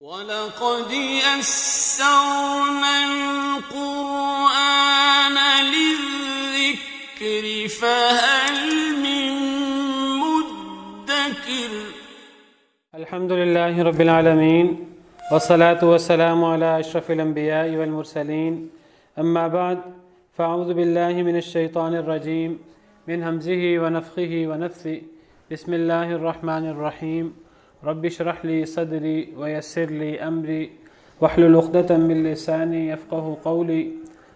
وَلَقَدْ يَسَّرْنَا الْقُرْآنَ لِلذِّكْرِ فَهَلْ مِن مُّدَّكِرٍ الحمد لله رب العالمين والصلاة والسلام على أشرف الأنبياء والمرسلين أما بعد فأعوذ بالله من الشيطان الرجيم من همزه ونفخه ونفثه بسم الله الرحمن الرحيم رب اشرح لي صدري ويسر لي أمري واحلل عقدة من لساني يفقه قولي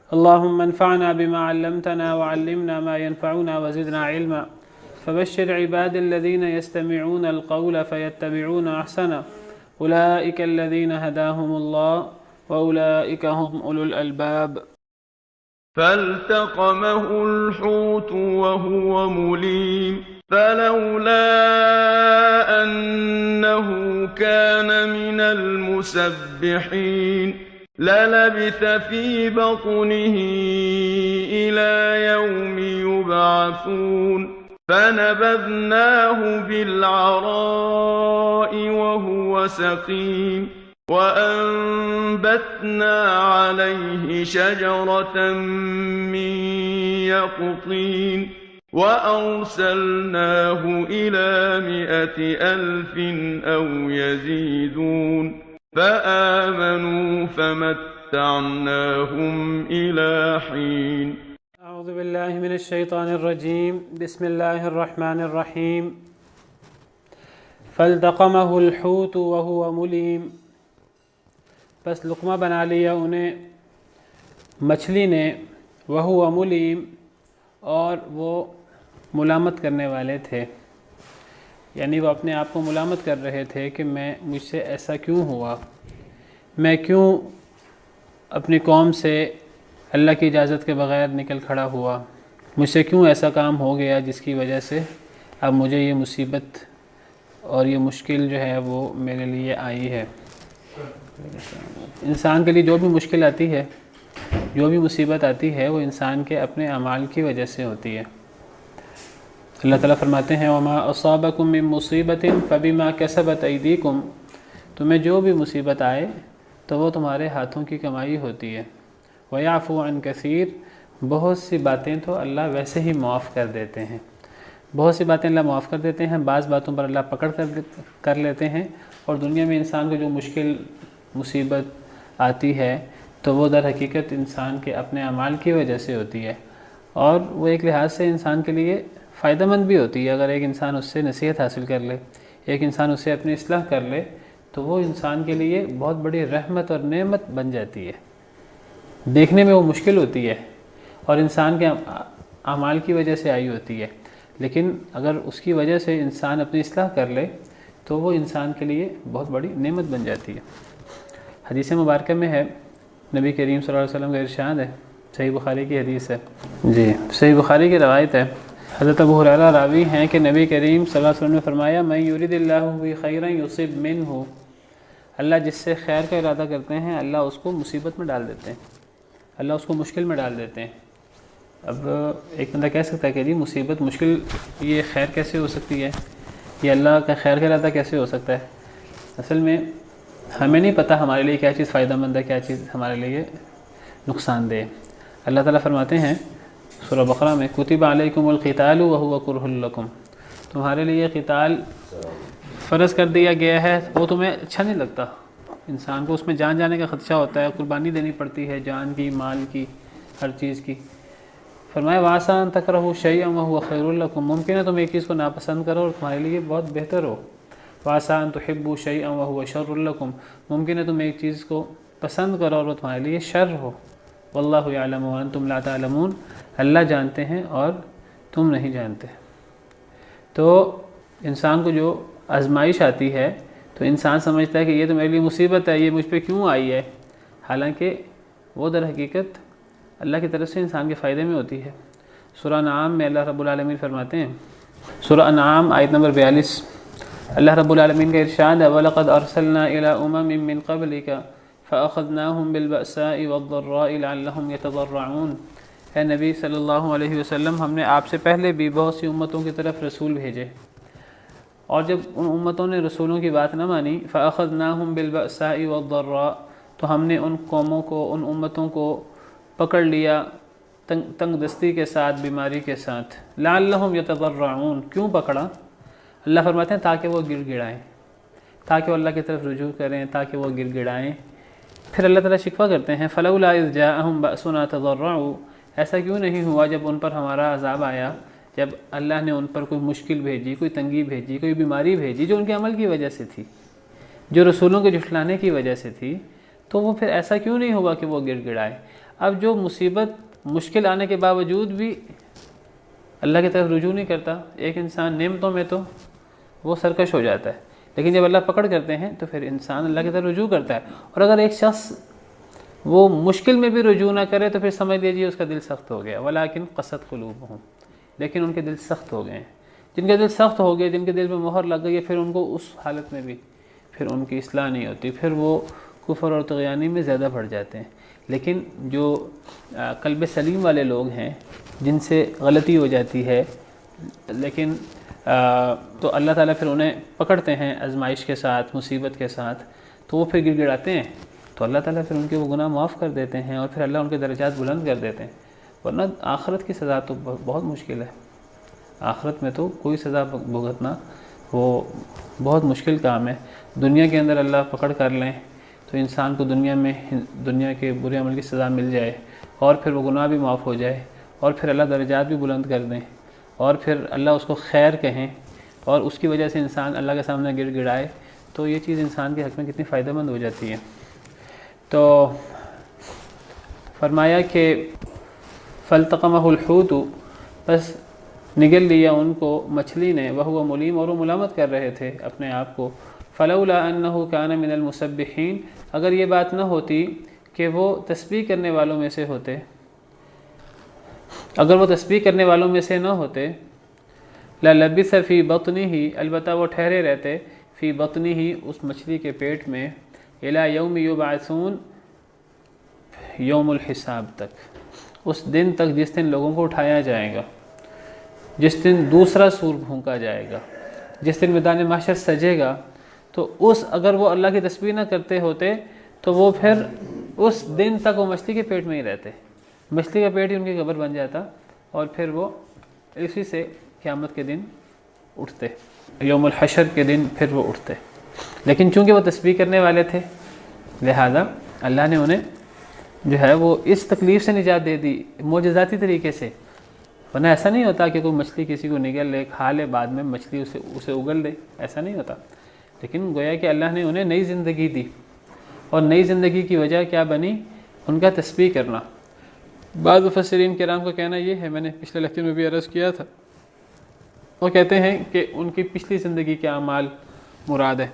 اللهم انفعنا بما علمتنا وعلمنا ما ينفعنا وزدنا علما فبشر عباد الذين يستمعون القول فيتبعون أحسنه أولئك الذين هداهم الله وأولئك هم أولو الألباب. فالتقمه الحوت وهو مليم فلولا أنه كان من المسبحين للبث في بطنه إلى يوم يبعثون فنبذناه بالعراء وهو سقيم وأنبتنا عليه شجرة من يقطين وأرسلناه إلى 100,000 أو يزيدون فآمنوا فمتعناهم إلى حين. أعوذ بالله من الشيطان الرجيم بسم الله الرحمن الرحيم فالتقمه الحوت وهو مليم بس لقمہ بنا لیا انہیں مچھلی نے وہو ملیم اور وہ ملامت کرنے والے تھے، یعنی وہ اپنے آپ کو ملامت کر رہے تھے کہ مجھ سے ایسا کیوں ہوا، میں کیوں اپنی قوم سے اللہ کی اجازت کے بغیر نکل کھڑا ہوا، مجھ سے کیوں ایسا کام ہو گیا جس کی وجہ سے اب مجھے یہ مصیبت اور یہ مشکل جو ہے وہ میرے لیے آئی ہے۔ انسان کے لیے جو بھی مشکل آتی ہے، جو بھی مصیبت آتی ہے، وہ انسان کے اپنے اعمال کی وجہ سے ہوتی ہے۔ اللہ تعالیٰ فرماتے ہیں وَمَا أَصَابَكُم مِّن مُّصِيبَةٍ فَبِمَا كَسَبَتْ أَيْدِيكُمْ، تمہیں جو بھی مصیبت آئے تو وہ تمہارے ہاتھوں کی کمائی ہوتی ہے۔ وَيَعْفُو عَن كَثِيرٍ، بہت سی باتیں تو اللہ ویسے ہی معاف کر دیتے ہیں، بہت سی باتیں اللہ معاف کر دیتے ہیں، بعض باتوں پر اللہ پکڑ کر لیتے ہیں، اور دنیا میں انسان کو جو مشکل مصیبت آتی ہے تو وہ در حقیقت انسان کے اپنے اعمال کی وجہ سے ہوتی ہے، اور وہ ایک لحاظ سے انسان کے لیے فائدہ مند بھی ہوتی ہے۔ اگر ایک انسان اس سے نصیحت حاصل کر لے، ایک انسان اس سے اپنی اصلاح کر لے تو وہ انسان کے لیے بہت بڑی رحمت اور نعمت بن جاتی ہے۔ دیکھنے میں وہ مشکل ہوتی ہے اور انسان کے اعمال کی وجہ سے آئی ہوتی ہے، لیکن اگر اس کی وجہ سے انسان اپنی اصلاح کر لے تو وہ انسان کے لیے بہت بڑی نعمت بن جاتی ہے۔ حدیث مبارکہ میں ہے، نبی کریم صلی اللہ علیہ وسلم کا ارشاد ہے، صحیح بخاری کی حدیث ہے، صحیح بخاری کی روایت ہے، حضرت ابو ہریرہ راوی ہیں کہ نبی کریم صلی اللہ علیہ وسلم نے فرمایا من یرید اللہ بہ خیرا یصب منہ، اللہ جس سے خیر کا ارادہ کرتے ہیں اللہ اس کو مصیبت میں ڈال دیتے ہیں، اللہ اس کو مشکل میں ڈال دیتے ہیں۔ اب ایک بندہ کہہ سکتا ہے کہ جی مصیبت مشکل یہ خیر کیسے ہو سکتی ہے، یہ اللہ کا خیر کا ارادہ کیسے ہو سکتا ہے؟ اصل میں ہمیں نہیں پتہ ہمارے لیے کیا چیز فائدہ مند ہے، کیا چیز ہمارے لیے نقصان دہ۔ اللہ تعالیٰ فرماتے ہیں سورہ بقرہ میں کتب علیکم القتال وہو کرہ لکم، تمہارے لیے قتال فرض کر دیا گیا ہے، وہ تمہیں اچھا نہیں لگتا، انسان کو اس میں جان جانے کا خدشہ ہوتا ہے، قربانی دینی پڑتی ہے، جان کی، مال کی، ہر چیز کی۔ فرمایا وَعَسَىٰ أَن تَكْرَهُوا شَيْئًا وَهُوَ خَيْرٌ لَكُمْ، ممکن ہے تم ایک چیز کو ناپسند کرو اور تمہارے لیے بہت بہتر ہو۔ وَعَسَىٰ أَن تُحِبُّوا شَيْئًا وَهُوَ شَرٌّ لَكُمْ، ممکن ہے تم ایک چیز کو پسند کرو اور وہ تمہارے لیے شر ہو۔ وَاللَّهُ يَعْلَمُ وَأَنْتُمْ لَا تَعْلَمُونَ، اللہ جانتے ہیں اور تم نہیں جانتے۔ تو انسان کو جو آزمائش آتی ہے تو انسان سمجھتا ہے کہ یہ تو میرے لیے مصیبت ہے، یہ مجھ پہ کیوں آئی ہے، حالانکہ وہ در حقیقت اللہ کی طرف سے انسان کے فائدے میں ہوتی ہے۔ سورہ انعام میں اللہ رب العالمین فرماتے ہیں، سورہ انعام آیت نمبر 42، اللہ رب العالمین کا ارشاد ہے وَلَقَدْ أَرْسَلْنَا إِلَىٰ أُمَمٍ مِّن قَبْلِكَ فَأَخَذْنَاهُمْ بِالْبَأْسَاءِ وَالضَّرَّاءِ لَعَلَّهُمْ يَتَضَرَّعُونَ، اے نبی صلی اللہ علیہ وسلم، ہم نے آپ سے پہلے بھی بہت سی امتوں کی طرف رسول بھیجے، فَأَخَذْنَاهُمْ بِالْبَأْسَاءِ، پھر ہم نے ان کو ضرورت کے وقت میں آزمائش میں ڈالا، وَالضَّرَّاءِ، اور تکلیف اور جب ان امتوں نے رسولوں کی بات نہ مانی فَأَخَذْنَاهُمْ بِالْبَأْسَاءِ وَالضَّرَّاءِ تو ہم نے ان قوموں کو، ان امتوں کو پکڑ لیا تنگ دستی کے ساتھ، بیماری کے ساتھ. لَعَلَّهُمْ يَتَضَرَّعُونَ کیوں پکڑا؟ اللہ فرماتے ہیں تاکہ وہ گڑ گڑائیں، تاکہ وہ اللہ کی طرف رجوع کریں، تاکہ وہ گڑ گڑائیں. پھر اللہ تعالیٰ شکوہ کرتے ہیں فَلَوْلَا إِذْ جَاءَهُمْ بَأْسُنَا تَضَرَّعُوا ایسا کیوں نہیں ہوا جب ان پر ہمارا عذاب آیا، جب اللہ نے ان پر کوئی مشکل بھیجی، کوئی تنگی بھیجی، کوئی بیماری بھیجی جو ان کے عمل کی وجہ سے تھی، جو رسولوں کے جھٹلانے کی وجہ سے تھی، تو وہ پھر ایسا کیوں نہیں ہوا کہ وہ گڑ گڑائے. اب جو مصیبت مشکل آنے کے باوجود بھی اللہ کی طرف رجوع نہیں کرتا، ایک انسان نعمتوں میں تو وہ سرکش ہو جاتا ہے، لیکن جب اللہ پکڑ کرتے ہیں تو پھر انسان اللہ کی طرف رجوع کرتا ہے. اور اگر ایک شخص وہ مشکل میں بھی رجوع نہ کرے تو پھر سمجھ لیجیے اس کا دل سخت ہو گیا. وَلَٰكِنْ قَسَتْ قُلُوبُهُمْ لیکن ان کے دل سخت ہو گئے ہیں. جن کے دل سخت ہو گئے، جن کے دل میں مہر لگ گئی ہے، پھر ان کو اس حالت میں بھی پھر ان کی اصلاح نہیں ہوتی، پھر وہ کفر اور طغیانی میں زیادہ بڑھ جاتے ہیں. لیکن جو قلب سلیم والے لوگ ہیں، جن سے غلطی ہو جاتی ہے لیکن تو اللہ تعالیٰ پھر انہیں پکڑتے ہیں آزمائش کے ساتھ، مصیبت کے ساتھ، تو وہ پھر گڑ گڑاتے ہیں تو اللہ تعالیٰ پھر ان کے وہ گناہ معاف کر دیتے ہیں اور پھر اللہ ان کے درجات بلند کر دیتے ہیں. ورنہ آخرت کی سزا تو بہت مشکل ہے. آخرت میں تو کوئی سزا بھگتنا وہ بہت مشکل کام ہے. دنیا کے اندر اللہ پکڑ کر لیں تو انسان کو دنیا کے برے عمل کی سزا مل جائے اور پھر وہ گناہ بھی معاف ہو جائے اور پھر اللہ درجات بھی بلند کر دیں اور پھر اللہ اس کو خیر کہیں اور اس کی وجہ سے انسان اللہ کے سامنے گڑ گڑائے، تو یہ چیز انسان کے حق میں کتنی فائدہ مند ہو جاتی ہے. تو فرمایا کہ فَالْتَقَمَهُ الْحُوتُ بس نگل لیا ان کو مچھلی نے، وَهُوَ مُلِيمٌ اور وہ ملامت کر رہے تھے اپنے آپ کو. فَلَوْلَا أَنَّهُ كَانَ مِنَ الْمُسَبِّحِينَ اگر یہ بات نہ ہوتی کہ وہ تسبیح کرنے والوں میں سے ہوتے، اگر وہ تسبیح کرنے والوں میں سے نہ ہوتے، لَلَبِثَ فِي بَطْنِهِ البتہ وہ ٹھہرے رہتے، فی بطنه اس مچھلی کے پیٹ میں، إِلَى يَوْمِ يُبْعَثُونَ یوم الحساب تک، اس دن تک جس دن لوگوں کو اٹھایا جائے گا، جس دن دوسرا سور پھونکا جائے گا، جس دن میدان محشر سجے گا. تو اگر وہ اللہ کی تسبیح نہ کرتے ہوتے تو وہ پھر اس دن تک وہ مچھلی کے پیٹ میں ہی رہتے، مچھلی کا پیٹ ہی ان کی قبر بن جاتا اور پھر وہ اسی سے قیامت کے دن اٹھتے، یوم الحشر کے دن پھر وہ اٹھتے. لیکن چونکہ وہ تسبیح کرنے والے تھے لہذا اللہ نے انہیں جو ہے وہ اس تکلیف سے نجات دے دی معجزاتی طریقے سے. ورنہ ایسا نہیں ہوتا کہ کوئی مچھلی کسی کو نگل لے، کھا لے، بعد میں مچھلی اسے اگل دے، ایسا نہیں ہوتا. لیکن گویا کہ اللہ نے انہیں نئی زندگی دی اور نئی زندگی کی وجہ کیا بنی؟ ان کا تسبیح کرنا. بعض مفسرین کرام کا کہنا یہ ہے، میں نے پچھلے لیکچر میں بھی عرض کیا تھا، وہ کہتے ہیں کہ ان کی پچھلی زندگی کے اعمال مراد ہے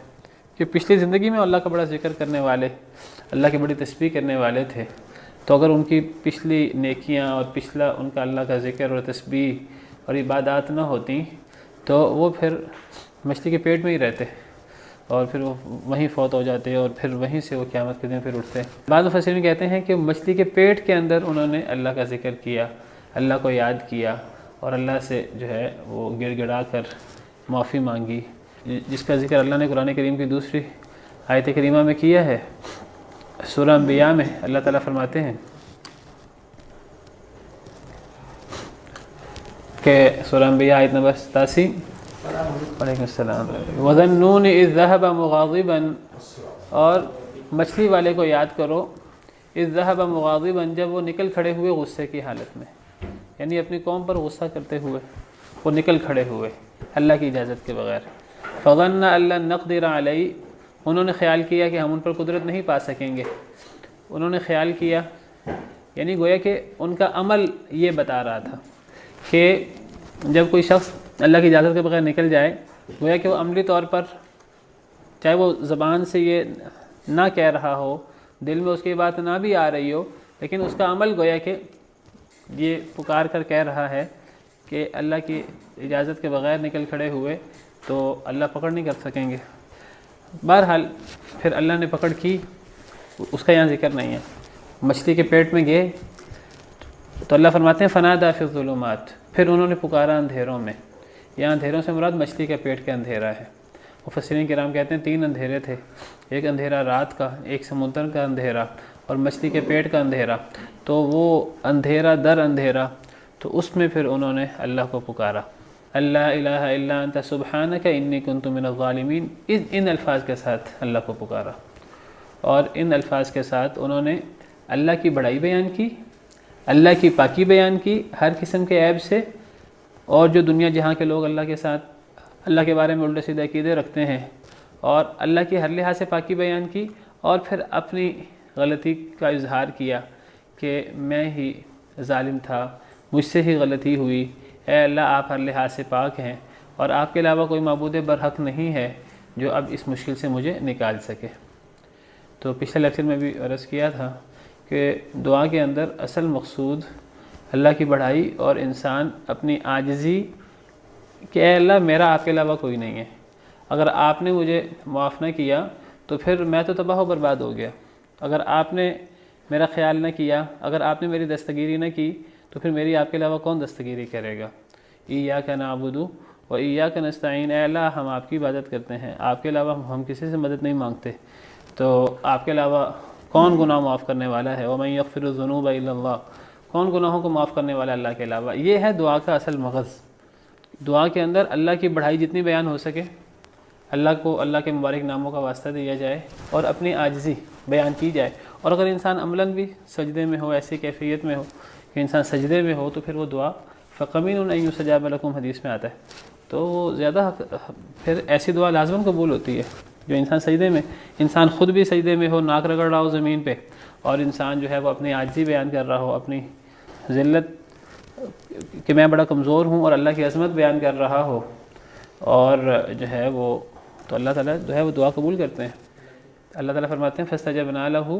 کہ پچھلی زندگی میں اللہ کا بڑا ذکر کرنے والے، اللہ کی بڑی تسبیح کرنے والے تھے، تو اگر ان کی پچھلی نیکیاں اور پچھلا ان کا اللہ کا ذکر اور تسبیح اور عبادات نہ ہوتی تو وہ پھر مچھلی کے پیٹ میں ہی رہتے اور پھر وہ وہیں فوت ہو جاتے اور پھر وہیں سے وہ قیامت کے دن پھر اٹھتے. بعض مفسرین کہتے ہیں کہ مچھلی کے پیٹ کے اندر انہوں نے اللہ کا ذکر کیا، اللہ کو یاد کیا اور اللہ سے جو ہے وہ گڑ گڑا کر معافی مانگی، جس کا ذکر اللہ نے قرآن کریم کی دوسری آیت کریمہ میں کیا ہے. سورہ انبیاء میں اللہ تعالیٰ فرماتے ہیں کہ سورہ انبیاء آیت نمبر 87، وعلیکم السلام، وَذَنُّونِ إِذْ ذَهَبَ مُغَاضِبًا اور مچھلی والے کو یاد کرو، إِذْ ذَهَبَ مُغَاضِبًا جب وہ نکل کھڑے ہوئے غصے کی حالت میں، یعنی اپنی قوم پر غصہ کرتے ہوئے وہ نکل کھڑے ہوئے اللہ کی اجازت کے بغیر. فَظَنَّ أَن لَّن نَّقْدِرَ عَلَيْهِ انہوں نے خیال کیا کہ ہم ان پر قدرت نہیں پا سکیں گے. انہوں نے خیال کیا یعنی گویا کہ ان کا عمل یہ بتا رہا تھا کہ جب کوئی شخص اللہ کی اجازت کے بغیر نکل جائے، گویا کہ وہ عملی طور پر چاہے وہ زبان سے یہ نہ کہہ رہا ہو، دل میں اس کی بات نہ بھی آ رہی ہو، لیکن اس کا عمل گویا کہ یہ پکار کر کہہ رہا ہے کہ اللہ کی اجازت کے بغیر نکل کھڑے ہوئے تو اللہ پکڑ نہیں کر سکیں گے. بہرحال پھر اللہ نے پکڑ کی، اس کا یہاں ذکر نہیں ہے. مچھلی کے پیٹ میں گئے تو اللہ فرماتے ہیں فنادا فی الظلمات پھر انہوں نے پکارا اندھیروں میں، یہاں اندھیروں سے مراد مچھلی کے پیٹ کے اندھیرا ہے۔ مفسرین کرام کہتے ہیں 3 اندھیرے تھے، ایک اندھیرا رات کا، ایک سمندر کا اندھیرا اور مچھلی کے پیٹ کا اندھیرا۔ تو وہ اندھیرا در اندھیرا، تو اس میں پھر انہوں نے اللہ کو پکارا، اللہ الہ الا انت سبحانک انی کنت من الظالمین، ان الفاظ کے ساتھ اللہ کو پکارا، اور ان الفاظ کے ساتھ انہوں نے اللہ کی بڑائی بیان کی، اللہ کی پاکی بیان کی ہر قسم کے عیب سے، اور جو دنیا جہاں کے لوگ اللہ کے ساتھ اللہ کے بارے میں الٹے سیدھے عقیدے رکھتے ہیں، اور اللہ کی ہر لحاظ سے پاکی بیان کی، اور پھر اپنی غلطی کا اظہار کیا کہ میں ہی ظالم تھا، مجھ سے ہی غلطی ہوئی، اے اللہ آپ ہر لحاظ سے پاک ہیں، اور آپ کے علاوہ کوئی معبود برحق نہیں ہے جو اب اس مشکل سے مجھے نکال سکے۔ تو پچھلے لیکچر میں بھی عرض کیا تھا کہ دعا کے اندر اصل مقصود اللہ کی بڑائی اور انسان اپنی عاجزی کہ اے اللہ میرا آپ کے علاوہ کوئی نہیں ہے، اگر آپ نے مجھے معاف نہ کیا تو پھر میں تو تباہ و برباد ہو گیا، اگر آپ نے میرا خیال نہ کیا، اگر آپ نے میری دستگیری نہ کی تو پھر میری آپ کے علاوہ کون دستگیری کرے گا۔ ایاک نعبد و ایاک نستعین، اے اللہ ہم آپ کی عبادت کرتے ہیں، آپ کے علاوہ ہم کسی سے مدد نہیں مانگتے، تو آپ کے علاوہ کون گناہ معاف کرنے والا ہے، ومن یغفر الذنوب الا اللہ، کون گناہوں کو معاف کرنے والا اللہ کے علاوہ۔ یہ ہے دعا کا اصل مغز۔ دعا کے اندر اللہ کی بڑائی جتنی بیان ہو سکے، اللہ کو اللہ کے مبارک ناموں کا واسطہ دیا جائے اور اپنی عاجزی بیان کی جائے، اور اگر انسان عملاً بھی سجدے میں ہو، ایسی کیفیت میں ہو کہ انسان سجدے میں ہو، تو پھر وہ دعا فقمین ان یستجاب لکم حدیث میں آتا ہے، تو وہ زیادہ پھر ایسی دعا لازماً قبول ہوتی ہے جو انسان سجدے میں، انسان خود بھی سجدے میں ہو، ناک رگڑ رہا ہو زمین پہ، اور انسان جو ہے وہ اپنی عاجزی بیان کر رہا ہو، اپنی ذلت کہ میں بڑا کمزور ہوں، اور اللہ کی عظمت بیان کر رہا ہو، اور جو ہے وہ تو اللہ تعالیٰ جو ہے وہ دعا قبول کرتے ہیں۔ اللہ تعالیٰ فرماتے ہیں فاستجبنا له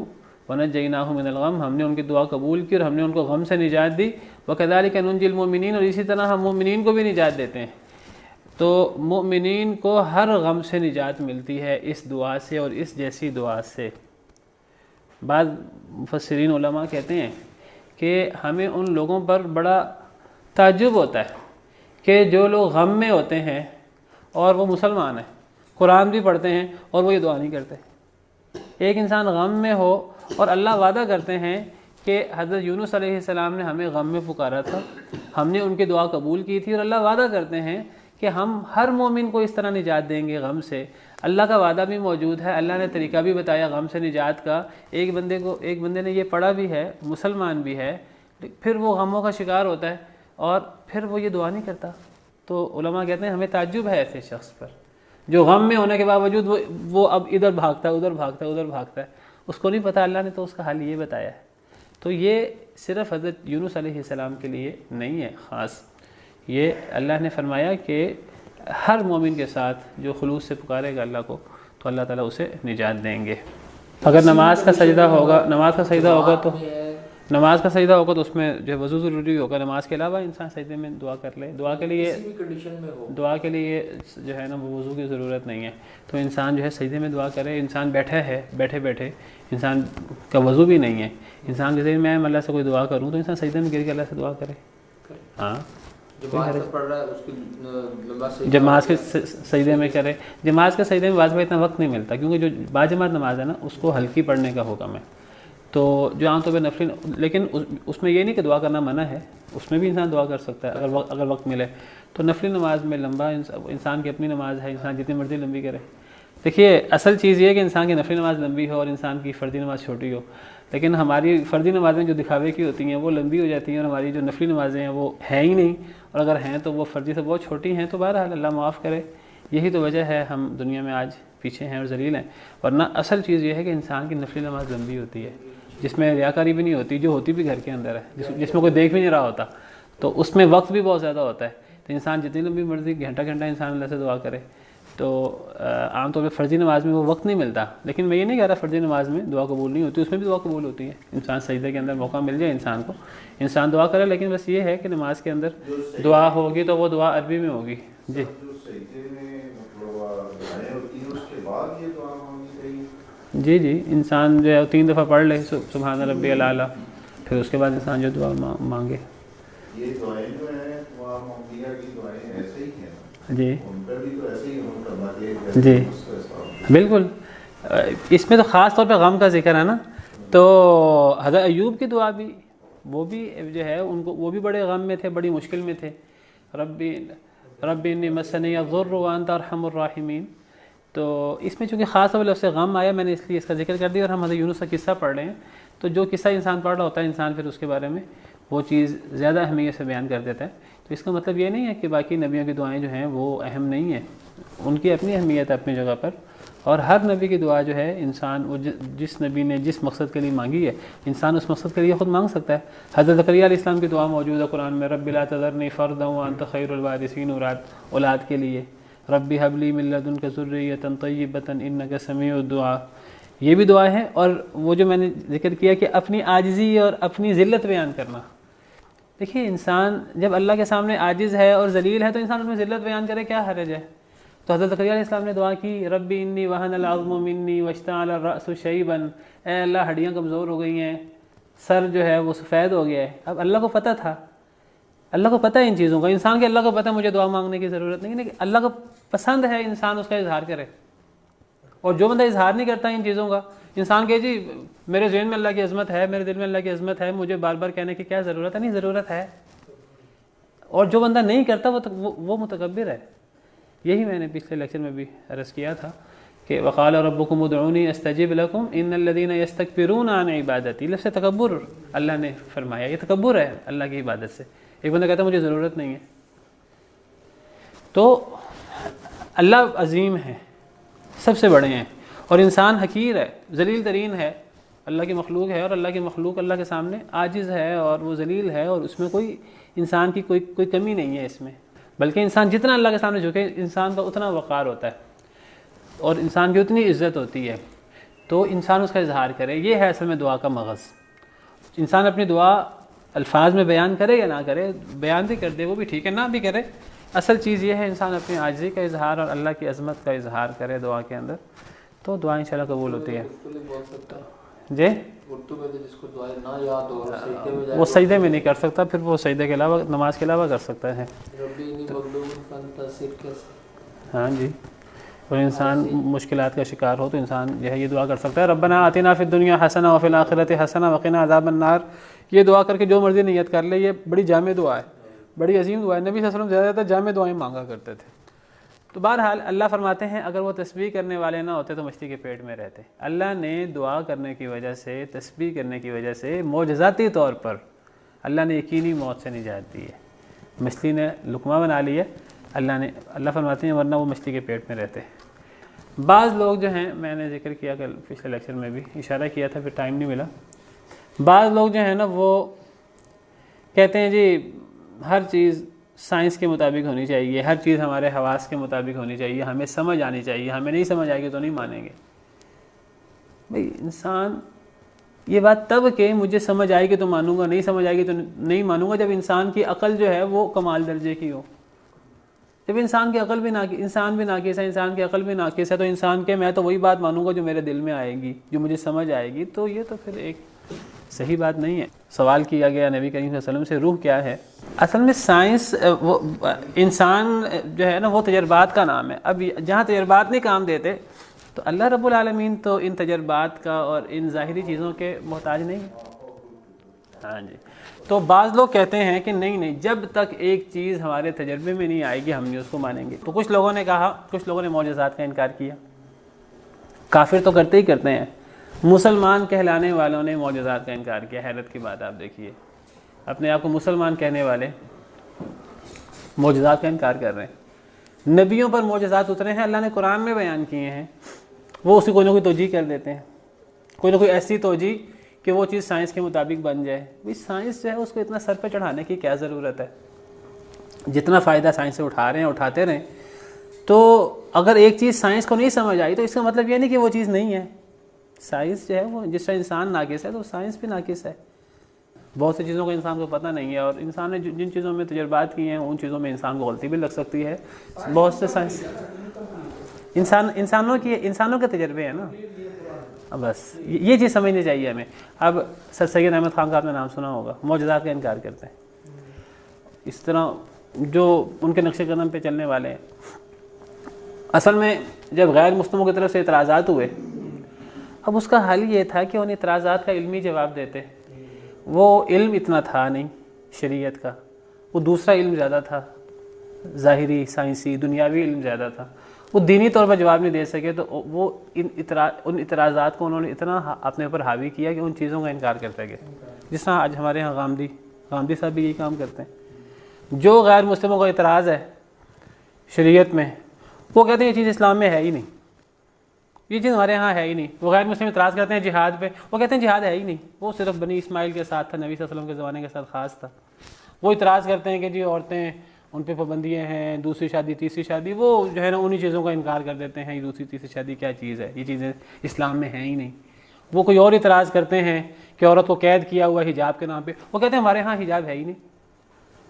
ونجیناہ من الغم، ہم نے ان کی دعا قبول کی اور ہم نے ان کو غم سے نجات دی، وکذالک ننجی المؤمنین، اور اسی طرح ہم مومنین کو بھی نجات دیتے ہیں۔ تو مومنین کو ہر غم سے نجات ملتی ہے اس دعا سے اور اس جیسی دعا سے۔ بعض مفسرین علماء کہتے ہیں کہ ہمیں ان لوگوں پر بڑا تعجب ہوتا ہے کہ جو لوگ غم میں ہوتے ہیں اور وہ مسلمان ہیں، قرآن بھی پڑھتے ہیں اور وہ یہ دعا نہیں کرتے۔ ایک انسان غم میں ہو اور اللہ وعدہ کرتے ہیں کہ حضرت یونس علیہ السلام نے ہمیں غم میں پکارا تھا، ہم نے ان کی دعا قبول کی تھی، اور اللہ وعدہ کرتے ہیں کہ ہم ہر مومن کو اس طرح نجات دیں گے غم سے۔ اللہ کا وعدہ بھی موجود ہے، اللہ نے طریقہ بھی بتایا غم سے نجات کا۔ ایک بندے نے یہ پڑھا بھی ہے، مسلمان بھی ہے، پھر وہ غموں کا شکار ہوتا ہے اور پھر وہ یہ دعا نہیں کرتا۔ تو علماء کہتے ہیں ہمیں تعجب ہے ایسے شخص پر جو غم میں ہونے کے باوجود وہ اب ادھر بھاگتا ہے، ادھر بھاگتا ہے، ادھر بھاگتا ہے، اس کو نہیں پتہ اللہ نے تو اس کا حل یہ بتایا ہے۔ تو یہ صرف حضرت یونس علیہ السلام کے لیے نہیں ہے خاص، یہ اللہ نے فرمایا کہ ہر مومن کے ساتھ جو خلوص سے پکارے گا اللہ کو تو اللہ تعالیٰ اسے نجات دیں گے۔ اگر نماز کا سجدہ ہوگا تو اس میں جو وضو ضروری ہوگا، نماز کے علاوہ انسان سجدے میں دعا کر لے۔ دعا کے لیے جو ہے نا وہ وضو کی ضرورت نہیں ہے، تو انسان جو ہے سجدے میں دعا کرے۔ انسان بیٹھا ہے، بیٹھے انسان کا وضو بھی نہیں ہے، انسان جیسے میں اللہ سے کوئی دعا کروں تو انسان سجدے میں گر کے اللہ سے دعا کرے۔ ہاں جماعت کے سجدے میں کرے۔ جماعت کے سجدے میں بعض میں اتنا وقت نہیں ملتا، کیونکہ جو باجماعت نماز ہے نا اس کو ہلکی پڑھنے کا حکم ہے، تو جو عام طور پہ نفلی، لیکن اس میں یہ نہیں کہ دعا کرنا منع ہے، اس میں بھی انسان دعا کر سکتا ہے اگر وقت ملے تو۔ نفلی نماز میں لمبا انسان کی اپنی نماز ہے، انسان جتنی مرضی لمبی کرے۔ دیکھیے اصل چیز یہ ہے کہ انسان کی نفلی نماز لمبی ہو اور انسان کی فردی نماز چھوٹی ہو، لیکن ہماری فردی نمازیں جو دکھاوے کی ہوتی ہیں وہ لمبی ہو جاتی ہیں، اور ہماری جو نفلی نمازیں ہیں وہ ہیں ہی نہیں، اور اگر ہیں تو وہ فردی سے بہت چھوٹی ہیں۔ تو بہرحال اللہ معاف کرے، یہی تو وجہ ہے ہم دنیا میں آج پیچھے ہیں اور ذلیل ہیں، ورنہ اصل چیز یہ ہے کہ انسان کی نفلی نماز لمبی ہوتی ہے، جس میں ریاکاری بھی نہیں ہوتی، جو ہوتی بھی گھر کے اندر ہے، جس میں کوئی دیکھ بھی نہیں رہا ہوتا، تو اس میں وقت بھی بہت زیادہ ہوتا ہے۔ تو انسان جتنی لمبی مرضی گھنٹہ انسان اللہ سے دعا کرے، تو عام طور پہ فرضی نماز میں وہ وقت نہیں ملتا، لیکن میں یہ نہیں کہہ رہا فرضی نماز میں دعا قبول نہیں ہوتی، اس میں بھی دعا قبول ہوتی ہے۔ انسان سجدے کے اندر موقع مل جائے انسان کو، انسان دعا کرے، لیکن بس یہ ہے کہ نماز کے اندر دعا ہوگی تو وہ دعا عربی میں ہوگی۔ جی جی انسان جو ہے 3 دفعہ پڑھ لے سبحان ربی الاعلیٰ، پھر اس کے بعد انسان جو دعا مانگے۔ یہ دعائیں جو ہیں وہ مغفرت کی دعائیں ایسے ہی ہیں۔ جی جی بالکل، اس میں تو خاص طور پہ غم کا ذکر ہے نا، تو حضرت ایوب کی دعا بھی، وہ بھی جو ہے ان کو، وہ بھی بڑے غم میں تھے، بڑی مشکل میں تھے. ربی انی مسنی الضر وانت ارحم الراحمین. تو اس میں چونکہ خاص طور پہ اس سے غم آیا، میں نے اس لیے اس کا ذکر کر دیا. اور ہم حضرت یونس کا قصہ پڑھ رہے ہیں، تو جو قصہ انسان پڑھ رہا ہوتا ہے، انسان پھر اس کے بارے میں وہ چیز زیادہ اہمیت سے بیان کر دیتا ہے. تو اس کا مطلب یہ نہیں ہے کہ باقی نبیوں کی دعائیں جو ہیں وہ اہم نہیں ہیں، ان کی اپنی اہمیت ہے اپنی جگہ پر. اور ہر نبی کی دعا جو ہے انسان، وہ جس نبی نے جس مقصد کے لیے مانگی ہے، انسان اس مقصد کے لیے خود مانگ سکتا ہے. حضرت زکریا علیہ السلام کی دعا موجود ہے قرآن میں، رب لا تذرنی فردا وانت خیر الوارثین، اولاد کے لیے. ربی حب لی من لدنک ذریۃ طیبۃ انک سمیع الدعاء، یہ بھی دعا ہے. اور وہ جو میں نے ذکر کیا کہ اپنی عاجزی اور اپنی ذلت بیان کرنا. دیکھیے انسان جب اللہ کے سامنے عاجز ہے اور ذلیل ہے تو انسان اس میں ذلت بیان کرے، کیا حرج ہے؟ تو حضرت زکریا علیہ السلام نے دعا کی، ربی انی وہن العظم منی واشتعل الرأس شیبا، اے اللہ ہڈیاں کمزور ہو گئی ہیں، سر جو ہے وہ سفید ہو گیا ہے. اب اللہ کو پتہ تھا، اللہ کو پتہ ہے ان چیزوں کا. انسان کے اللہ کو پتہ ہے مجھے دعا مانگنے کی ضرورت نہیں ہے، اللہ کو پسند ہے انسان اس کا اظہار کرے. اور جو بندہ اظہار نہیں کرتا ان چیزوں کا، انسان کہے جی میرے ذہن میں اللہ کی عظمت ہے، میرے دل میں اللہ کی عظمت ہے، مجھے بار بار کہنے کی کیا ضرورت ہے؟ نہیں ضرورت ہے. اور جو بندہ نہیں کرتا وہ متکبر ہے. یہی میں نے پچھلے لیکچر میں بھی عرض کیا تھا کہ وقال ربکم ادعونی استجب لکم ان الذین یستکبرون عن عبادتی. لفظ تکبر اللہ نے فرمایا، یہ تکبر ہے اللہ کی عبادت سے. ایک بندہ کہتا ہے مجھے ضرورت نہیں ہے. تو اللہ عظیم ہے، سب سے بڑے ہیں، اور انسان حقیر ہے، ذلیل ترین ہے. اللہ کی مخلوق ہے، اور اللہ کی مخلوق اللہ کے سامنے عاجز ہے اور وہ ذلیل ہے، اور اس میں کوئی انسان کی کوئی کمی نہیں ہے اس میں. بلکہ انسان جتنا اللہ کے سامنے جھکے، انسان کا اتنا وقار ہوتا ہے اور انسان کی اتنی عزت ہوتی ہے. تو انسان اس کا اظہار کرے، یہ ہے اصل میں دعا کا مغز. انسان اپنی دعا الفاظ میں بیان کرے یا نہ کرے، بیان بھی کر دے وہ بھی ٹھیک ہے، نہ بھی کرے، اصل چیز یہ ہے انسان اپنی عاجزی کا اظہار اور اللہ کی عظمت کا اظہار کرے دعا کے اندر، تو دعا انشاءاللہ قبول ہوتی ہے. جی وہ سجدے میں نہیں کر سکتا، پھر وہ سجدے کے علاوہ نماز کے علاوہ کر سکتا ہے. ہاں جی، اور انسان مشکلات کا شکار ہو تو انسان جو ہے یہ دعا کر سکتا ہے، ربنا آتنا فی الدنیا حسنہ وفی الآخرۃ حسنہ وقنا عذاب النار. یہ دعا کر کے جو مرضی نیت کر لے، یہ بڑی جامع دعا ہے، بڑی عظیم دعا ہے. نبی صلی اللہ علیہ وسلم زیادہ تر جامع دعائیں مانگا کرتے تھے. تو بہرحال اللہ فرماتے ہیں اگر وہ تسبیح کرنے والے نہ ہوتے تو مچھلی کے پیٹ میں رہتے. اللہ نے دعا کرنے کی وجہ سے، تسبیح کرنے کی وجہ سے معجزاتی طور پر اللہ نے یقینی موت سے نجات دی ہے. مچھلی نے لقمہ بنا لی ہے، اللہ فرماتے ہیں ورنہ وہ مچھلی کے پیٹ میں رہتے. بعض لوگ جو ہیں، میں نے ذکر کیا کل پچھلے لیکچر میں بھی اشارہ کیا تھا، پھر ٹائم نہیں ملا. بعض لوگ جو ہیں نا وہ کہتے ہیں جی ہر چیز سائنس کے مطابق ہونی چاہیے، ہر چیز ہمارے حواس کے مطابق ہونی چاہیے، ہمیں سمجھ آنی چاہیے، ہمیں نہیں سمجھ آئے گی تو نہیں مانیں گے. بھئی انسان یہ بات تب کہ مجھے سمجھ آئے گی تو مانوں گا، نہیں سمجھ آئے گی تو نہیں مانوں گا، جب انسان کی عقل جو ہے وہ کمال درجے کی ہو. جب انسان کی عقل بھی انسان بھی ناقص ہے، انسان کی عقل بھی ناقص ہے، تو انسان کے میں تو وہی بات مانوں گا جو میرے دل میں آئے گی، جو مجھے سمجھ آئے گی. تو یہ تو پھر ایک صحیح بات نہیں ہے. سوال کیا گیا نبی کریم صلی اللہ علیہ وسلم سے روح کیا ہے. اصل میں سائنس، وہ انسان جو ہے نا وہ تجربات کا نام ہے. اب جہاں تجربات نہیں کام دیتے تو اللہ رب العالمین تو ان تجربات کا اور ان ظاہری چیزوں کے محتاج نہیں ہے. ہاں جی. تو بعض لوگ کہتے ہیں کہ نہیں جب تک ایک چیز ہمارے تجربے میں نہیں آئے گی ہم نہیں اس کو مانیں گے. تو کچھ لوگوں نے کہا، کچھ لوگوں نے معجزات کا انکار کیا. کافر تو کرتے ہی کرتے ہیں، مسلمان کہلانے والوں نے معجزات کا انکار کیا. حیرت کی بات آپ دیکھیے، اپنے آپ کو مسلمان کہنے والے معجزات کا انکار کر رہے ہیں. نبیوں پر معجزات اترے ہیں، اللہ نے قرآن میں بیان کیے ہیں، وہ اسی کوئی نہ کوئی توجیہ کر دیتے ہیں، کوئی نہ کوئی ایسی توجیہ کہ وہ چیز سائنس کے مطابق بن جائے. بھئی سائنس جو ہے اس کو اتنا سر پہ چڑھانے کی کیا ضرورت ہے؟ جتنا فائدہ سائنس سے اٹھا رہے ہیں اٹھاتے رہیں. تو اگر ایک چیز سائنس کو نہیں سمجھ آئی تو اس کا مطلب یہ نہیں کہ وہ چیز نہیں ہے. سائنس جو ہے وہ جس طرح انسان ناقص ہے تو سائنس بھی ناقص ہے. بہت سی چیزوں کا انسان کو پتہ نہیں ہے، اور انسان نے جن چیزوں میں تجربات کیے ہیں ان چیزوں میں انسان کو غلطی بھی لگ سکتی ہے. بہت سے سائنس انسانوں کے تجربے ہیں نا. بس یہ چیز سمجھنی چاہیے ہمیں. اب سر سید احمد خان کا آپ نے نام سنا ہوگا، معجزات کا انکار کرتے ہیں. اس طرح جو ان کے نقش قدم پہ چلنے والے ہیں، اصل میں جب غیر مسلموں کی طرف سے اعتراضات ہوئے، اب اس کا حل یہ تھا کہ ان اعتراضات کا علمی جواب دیتے. وہ علم اتنا تھا نہیں شریعت کا، وہ دوسرا علم زیادہ تھا، ظاہری سائنسی دنیاوی علم زیادہ تھا. وہ دینی طور پر جواب نہیں دے سکے، تو وہ ان اعتراضات کو انہوں نے اتنا اپنے اوپر حاوی کیا کہ ان چیزوں کا انکار کرتے گئے. جس طرح آج ہمارے ہاں غامدی صاحب بھی یہی کام کرتے ہیں. جو غیر مسلموں کا اعتراض ہے شریعت میں، وہ کہتے ہیں یہ چیز اسلام میں ہے ہی نہیں، یہ چیز ہمارے ہاں ہے ہی نہیں. وہ غیر مسلم اعتراض کرتے ہیں جہاد پہ، وہ کہتے ہیں جہاد ہے ہی نہیں، وہ صرف بنی اسماعیل کے ساتھ تھا، نبی صلی اللہ علیہ وسلم کے زمانے کے ساتھ خاص تھا. وہ اعتراض کرتے ہیں کہ جی عورتیں ان پہ پابندیاں ہیں، دوسری شادی تیسری شادی، وہ جو ہے نا انہی چیزوں کا انکار کر دیتے ہیں. یہ دوسری تیسری شادی کیا چیز ہے، یہ چیزیں اسلام میں ہیں ہی نہیں. وہ کوئی اور اعتراض کرتے ہیں کہ عورت کو قید کیا ہوا حجاب کے نام پہ، وہ کہتے ہیں ہمارے ہاں حجاب ہے ہی نہیں،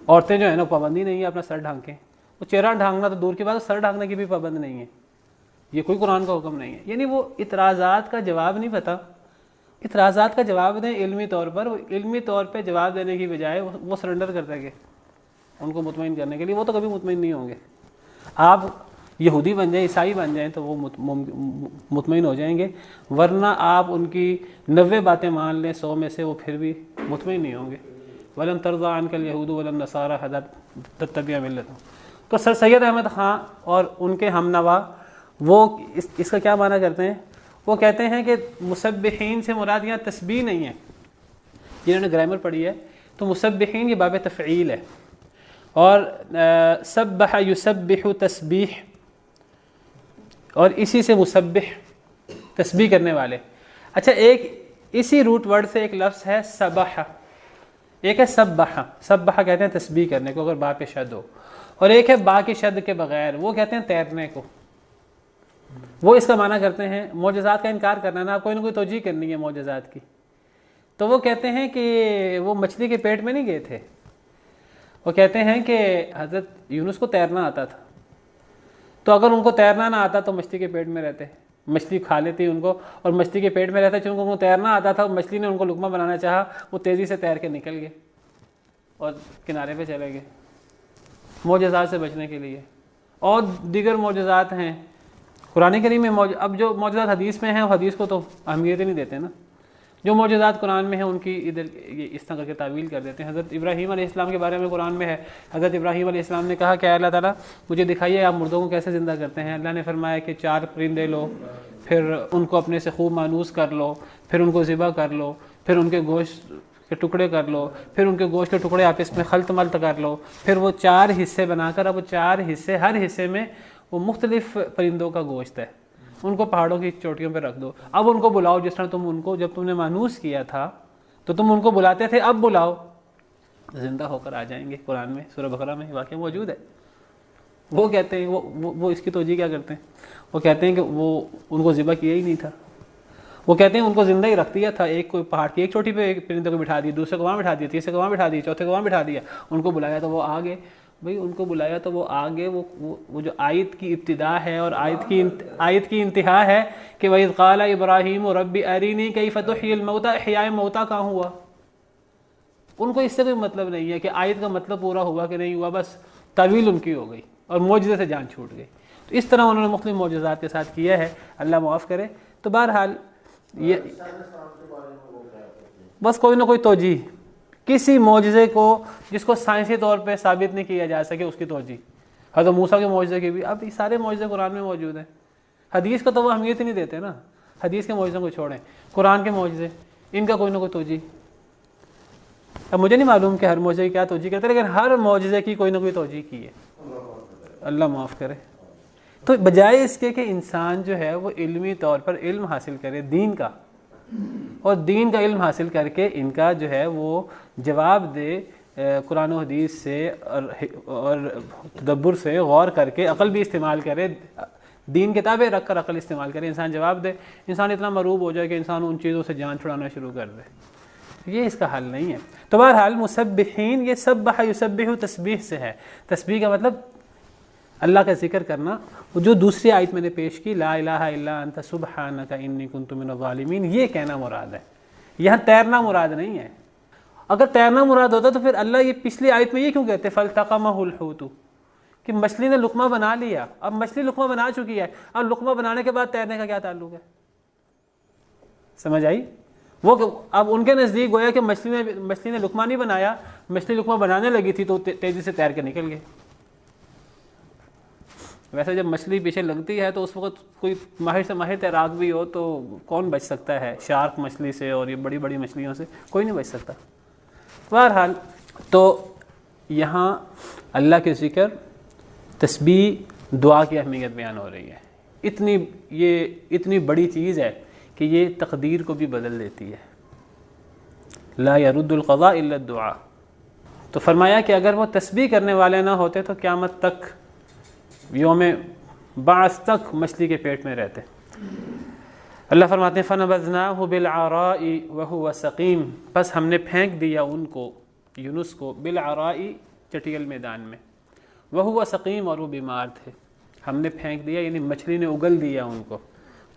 عورتیں جو ہے نا پابندی نہیں ہے اپنا سر ڈھانکیں. وہ چہرہ ڈھانکنا تو دور کی بات، سر ڈھانکنے کی بھی پابند نہیں ہے، یہ کوئی قرآن کا حکم نہیں ہے. یعنی وہ اعتراضات کا جواب نہیں پتہ، اعتراضات کا جواب دیں علمی طور پر. وہ علمی طور پہ جواب دینے کی بجائے وہ سرنڈر کرتے گئے ان کو مطمئن کرنے کے لیے. وہ تو کبھی مطمئن نہیں ہوں گے. آپ یہودی بن جائیں، عیسائی بن جائیں تو وہ مطمئن ہو جائیں گے، ورنہ آپ ان کی 90 باتیں مان لیں 100 میں سے، وہ پھر بھی مطمئن نہیں ہوں گے. وَلَن تَرْضَىٰ عَنْكَ الْيَهُودُ وَلَا النَّصَارَىٰ حَتَّىٰ تَتَّبِعَ مِلَّتَهُمْ. تو سر سید احمد خان اور ان کے ہم نوا وہ اس کا کیا معنی کرتے ہیں؟ وہ کہتے ہیں کہ مسبحین سے مراد یہاں تسبیح نہیں ہے. جنہوں نے گرامر پڑھی ہے تو مسبحین یہ باب تفعیل ہے، اور سبح یسبح تسبیح، اور اسی سے مسبح تسبیح کرنے والے. اچھا، ایک اسی روٹ ورڈ سے ایک لفظ ہے سبح، ایک ہے سبح. سبح کہتے ہیں تسبیح کرنے کو اگر با پہ شد ہو، اور ایک ہے با کی شد کے بغیر، وہ کہتے ہیں تیرنے کو. وہ اس کا معنی کرتے ہیں معجزات کا انکار کرنا نا، آپ کوئی نہ کوئی توجیہ کرنی ہے معجزات کی. تو وہ کہتے ہیں کہ وہ مچھلی کے پیٹ میں نہیں گئے تھے. وہ کہتے ہیں کہ حضرت یونس کو تیرنا آتا تھا، تو اگر ان کو تیرنا نہ آتا تو مچھلی کے پیٹ میں رہتے، مچھلی کھا لیتی ان کو، اور مچھلی کے پیٹ میں رہتا. چونکہ ان کو تیرنا آتا تھا، مچھلی نے ان کو لقمہ بنانا چاہا، وہ تیزی سے تیر کے نکل گئے اور کنارے پہ چلے گئے معجزات سے بچنے کے لیے. اور دیگر معجزات ہیں قرآن کریم میں. اب جو معجزات حدیث میں ہیں، وہ حدیث کو تو اہمیت ہی نہیں دیتے نا. جو معجزات قرآن میں ہیں ان کی ادھر اس طرح کر کے تعویل کر دیتے ہیں. حضرت ابراہیم علیہ السلام کے بارے میں قرآن میں ہے، حضرت ابراہیم علیہ السلام نے کہا کہ اللہ تعالیٰ مجھے دکھائیے آپ مردوں کو کیسے زندہ کرتے ہیں. اللہ نے فرمایا کہ 4 پرندے لو، پھر ان کو اپنے سے خوب مانوس کر لو، پھر ان کو ذبح کر لو، پھر ان کے گوشت کے ٹکڑے کر لو، پھر ان کے گوشت کے ٹکڑے آپس میں خلط ملط کر لو، پھر وہ 4 حصے بنا کر، اب وہ 4 حصے، ہر حصے میں وہ مختلف پرندوں کا گوشت ہے، ان کو پہاڑوں کی چوٹیوں پہ رکھ دو. اب ان کو بلاؤ جس طرح تم ان کو جب تم نے مانوس کیا تھا تو تم ان کو بلاتے تھے، اب بلاؤ زندہ ہو کر آ جائیں گے. قرآن میں سورہ بقرہ میں واقعہ موجود ہے. وہ کہتے ہیں وہ اس کی توجیہ کیا کرتے ہیں؟ وہ کہتے ہیں کہ وہ ان کو ذبح کیا ہی نہیں تھا. وہ کہتے ہیں ان کو زندہ ہی رکھ دیا تھا. ایک کوئی پہاڑ کی ایک چوٹی پہ ایک پرندے کو بٹھا دیا، دوسرے کو وہاں بٹھا دیا، تیسرے کو وہاں بٹھا دیا، چوتھے کو وہاں بٹھا دیا. ان کو بلایا تو وہ آگے. بھئی ان کو بلایا تو وہ آگے. وہ جو آیت کی ابتدا ہے اور آیت کی انتہا ہے کہ وَإِذْ قَالَ إِبْرَاهِيمُ رَبِّ أَرِنِي كَيْفَ تُحْيِي الْمَوْتَى. احیاء موتیٰ کہاں ہوا؟ ان کو اس سے کوئی مطلب نہیں ہے کہ آیت کا مطلب پورا ہوا کہ نہیں ہوا، بس تعویل ان کی ہو گئی اور معجزے سے جان چھوٹ گئی. تو اس طرح انہوں نے مختلف معجزات کے ساتھ کیا ہے، اللہ معاف کرے. تو بہرحال یہ بس کوئی نہ کوئی توجیہ، کسی معجزے کو جس کو سائنسی طور پہ ثابت نہیں کیا جا سکے اس کی توجیہ. حضرت موسیٰ کے معجزے کی بھی، اب یہ سارے معجزے قرآن میں موجود ہیں. حدیث کا تو وہ اہمیت ہی نہیں دیتے نا. حدیث کے معجزوں کو چھوڑیں، قرآن کے معجزے، ان کا کوئی نہ کوئی توجیہ. اب مجھے نہیں معلوم کہ ہر معجزے کی کیا توجیہ کرتے، لیکن ہر معجزے کی کوئی نہ کوئی توجیہ کی ہے. اللہ معاف کرے. تو بجائے اس کے کہ انسان جو ہے وہ علمی طور پر علم حاصل کرے دین کا، اور دین کا علم حاصل کر کے ان کا جو ہے وہ جواب دے قرآن و حدیث سے اور تدبر سے غور کر کے، عقل بھی استعمال کرے، دین کتابیں رکھ کر عقل استعمال کرے، انسان جواب دے. انسان اتنا مروب ہو جائے کہ انسان ان چیزوں سے جان چھڑانا شروع کر دے، یہ اس کا حل نہیں ہے. تو بہرحال مسبحین، یہ سبح یسبح تسبیح سے ہے. تسبیح کا مطلب اللہ کا ذکر کرنا. جو دوسری آیت میں نے پیش کی، لا الہ الا انت سبحانک انی کنت من الظالمین، یہ کہنا مراد ہے. یہاں تیرنا مراد نہیں ہے. اگر تیرنا مراد ہوتا تو پھر اللہ یہ پچھلی آیت میں یہ کیوں کہتے فَالْتَقَمَهُ الْحُوتُ کہ مچھلی نے لقمہ بنا لیا، اب مچھلی لقمہ بنا چکی ہے، اب لقمہ بنانے کے بعد تیرنے کا کیا تعلق ہے؟ سمجھ آئی؟ وہ اب ان کے نزدیک گویا کہ مچھلی نے لقمہ نہیں بنایا، مچھلی لقمہ بنانے لگی تھی تو تیزی سے تیر کے نکل گئے۔ ویسے جب مچھلی پیچھے لگتی ہے تو اس وقت کوئی ماہر سے ماہر تیراک بھی ہو تو کون بچ سکتا ہے شارک مچھلی سے اور یہ بڑی بڑی مچھلیوں سے؟ کوئی نہیں بچ سکتا۔ بہرحال تو یہاں اللہ کے ذکر، تسبیح، دعا کی اہمیت بیان ہو رہی ہے۔ یہ اتنی بڑی چیز ہے کہ یہ تقدیر کو بھی بدل دیتی ہے۔ لا يرد القضاء الا الدعاء۔ تو فرمایا کہ اگر وہ تسبیح کرنے والے نہ ہوتے تو قیامت تک، یوم بعث تک مچھلی کے پیٹ میں رہتے۔ اللہ فرماتے ہیں فَنَبَذْنَاهُ بِالْعَرَاءِ وَهُوَ سَقِيمٌ، پس ہم نے پھینک دیا ان کو، یونس کو، بالعراء چٹیل میدان میں، وَهُوَ سَقِيمٌ اور وہ بیمار تھے۔ ہم نے پھینک دیا یعنی مچھلی نے اگل دیا ان کو،